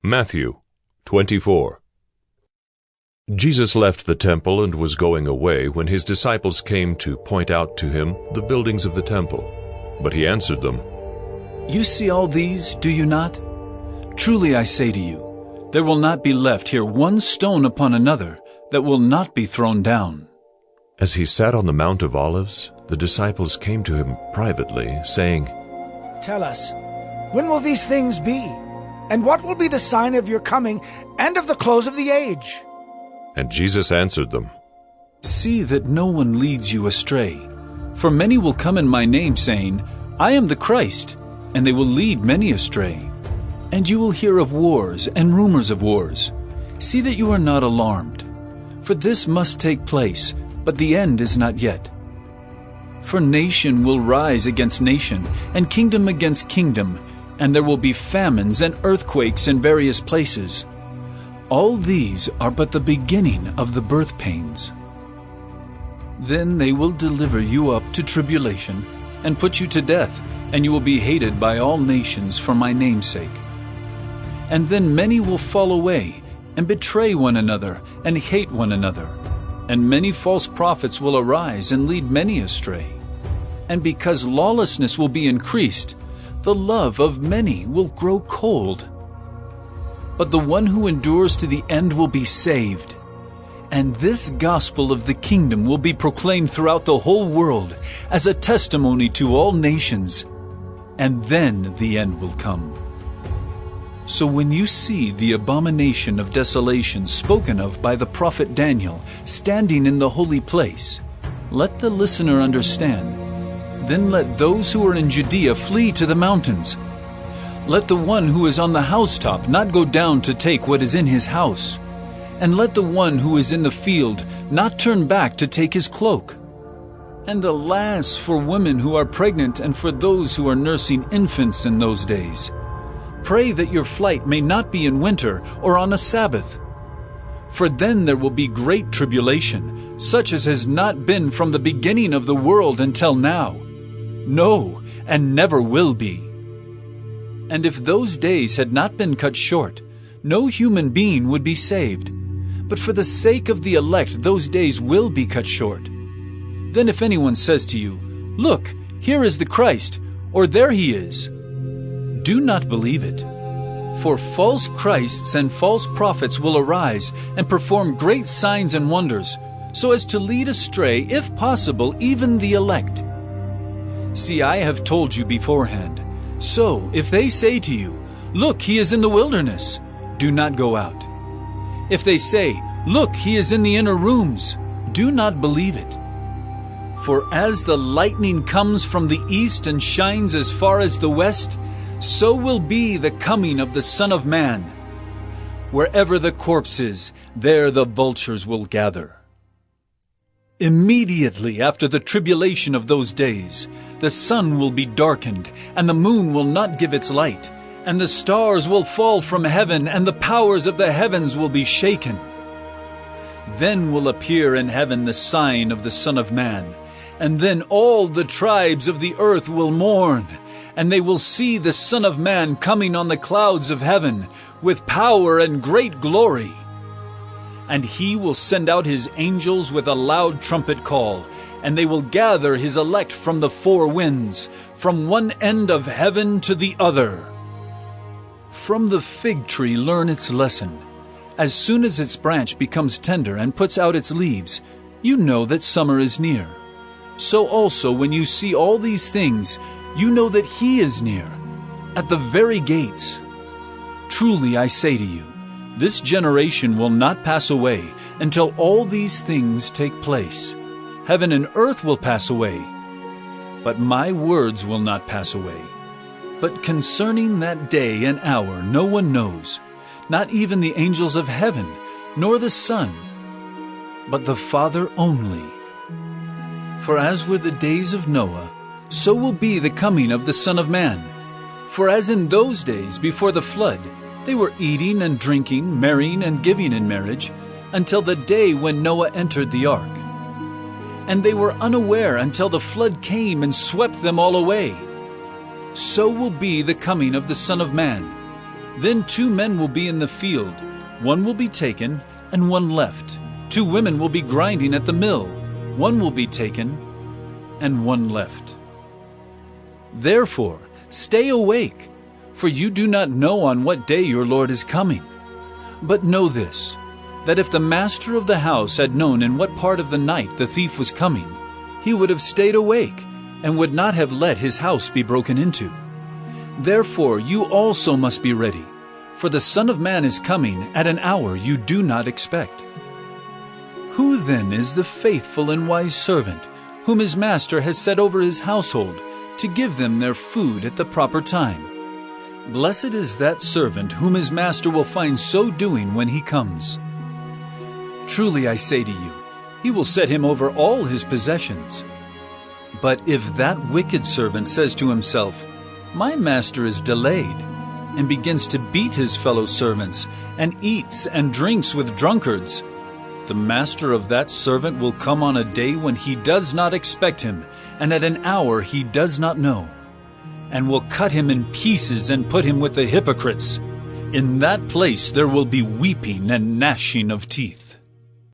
Matthew 24. Jesus left the temple and was going away when his disciples came to point out to him the buildings of the temple. But he answered them, "You see all these, do you not? Truly I say to you, there will not be left here one stone upon another that will not be thrown down." As he sat on the Mount of Olives, the disciples came to him privately, saying, "Tell us, when will these things be? And what will be the sign of your coming and of the close of the age?" And Jesus answered them, "See that no one leads you astray. For many will come in my name, saying, 'I am the Christ,' and they will lead many astray. And you will hear of wars and rumors of wars. See that you are not alarmed. For this must take place, but the end is not yet. For nation will rise against nation, and kingdom against kingdom, and there will be famines and earthquakes in various places. All these are but the beginning of the birth pains. Then they will deliver you up to tribulation, and put you to death, and you will be hated by all nations for my name's sake. And then many will fall away, and betray one another, and hate one another. And many false prophets will arise and lead many astray. And because lawlessness will be increased, the love of many will grow cold. But the one who endures to the end will be saved. And this gospel of the kingdom will be proclaimed throughout the whole world as a testimony to all nations. And then the end will come. So when you see the abomination of desolation spoken of by the prophet Daniel standing in the holy place, let the listener understand. Then let those who are in Judea flee to the mountains. Let the one who is on the housetop not go down to take what is in his house. And let the one who is in the field not turn back to take his cloak. And alas for women who are pregnant and for those who are nursing infants in those days. Pray that your flight may not be in winter or on a Sabbath. For then there will be great tribulation, such as has not been from the beginning of the world until now. No, and never will be. And if those days had not been cut short, no human being would be saved. But for the sake of the elect, those days will be cut short. Then if anyone says to you, 'Look, here is the Christ,' or 'There he is,' do not believe it. For false Christs and false prophets will arise and perform great signs and wonders, so as to lead astray, if possible, even the elect. See, I have told you beforehand. So, if they say to you, 'Look, he is in the wilderness,' do not go out. If they say, 'Look, he is in the inner rooms,' do not believe it. For as the lightning comes from the east and shines as far as the west, so will be the coming of the Son of Man. Wherever the corpse is, there the vultures will gather. Immediately after the tribulation of those days, the sun will be darkened, and the moon will not give its light, and the stars will fall from heaven, and the powers of the heavens will be shaken. Then will appear in heaven the sign of the Son of Man, and then all the tribes of the earth will mourn, and they will see the Son of Man coming on the clouds of heaven with power and great glory. And he will send out his angels with a loud trumpet call, and they will gather his elect from the four winds, from one end of heaven to the other. From the fig tree learn its lesson. As soon as its branch becomes tender and puts out its leaves, you know that summer is near. So also when you see all these things, you know that he is near, at the very gates. Truly I say to you, this generation will not pass away until all these things take place. Heaven and earth will pass away, but my words will not pass away. But concerning that day and hour no one knows, not even the angels of heaven, nor the Son, but the Father only. For as were the days of Noah, so will be the coming of the Son of Man. For as in those days before the flood, they were eating and drinking, marrying and giving in marriage, until the day when Noah entered the ark. And they were unaware until the flood came and swept them all away. So will be the coming of the Son of Man. Then 2 men will be in the field, one will be taken and one left. 2 women will be grinding at the mill, one will be taken and one left. Therefore, stay awake, for you do not know on what day your Lord is coming. But know this, that if the master of the house had known in what part of the night the thief was coming, he would have stayed awake and would not have let his house be broken into. Therefore you also must be ready, for the Son of Man is coming at an hour you do not expect. Who then is the faithful and wise servant, whom his master has set over his household, to give them their food at the proper time? Blessed is that servant whom his master will find so doing when he comes. Truly I say to you, he will set him over all his possessions. But if that wicked servant says to himself, "My master is delayed," and begins to beat his fellow servants, and eats and drinks with drunkards, the master of that servant will come on a day when he does not expect him, and at an hour he does not know, and will cut him in pieces and put him with the hypocrites. In that place there will be weeping and gnashing of teeth.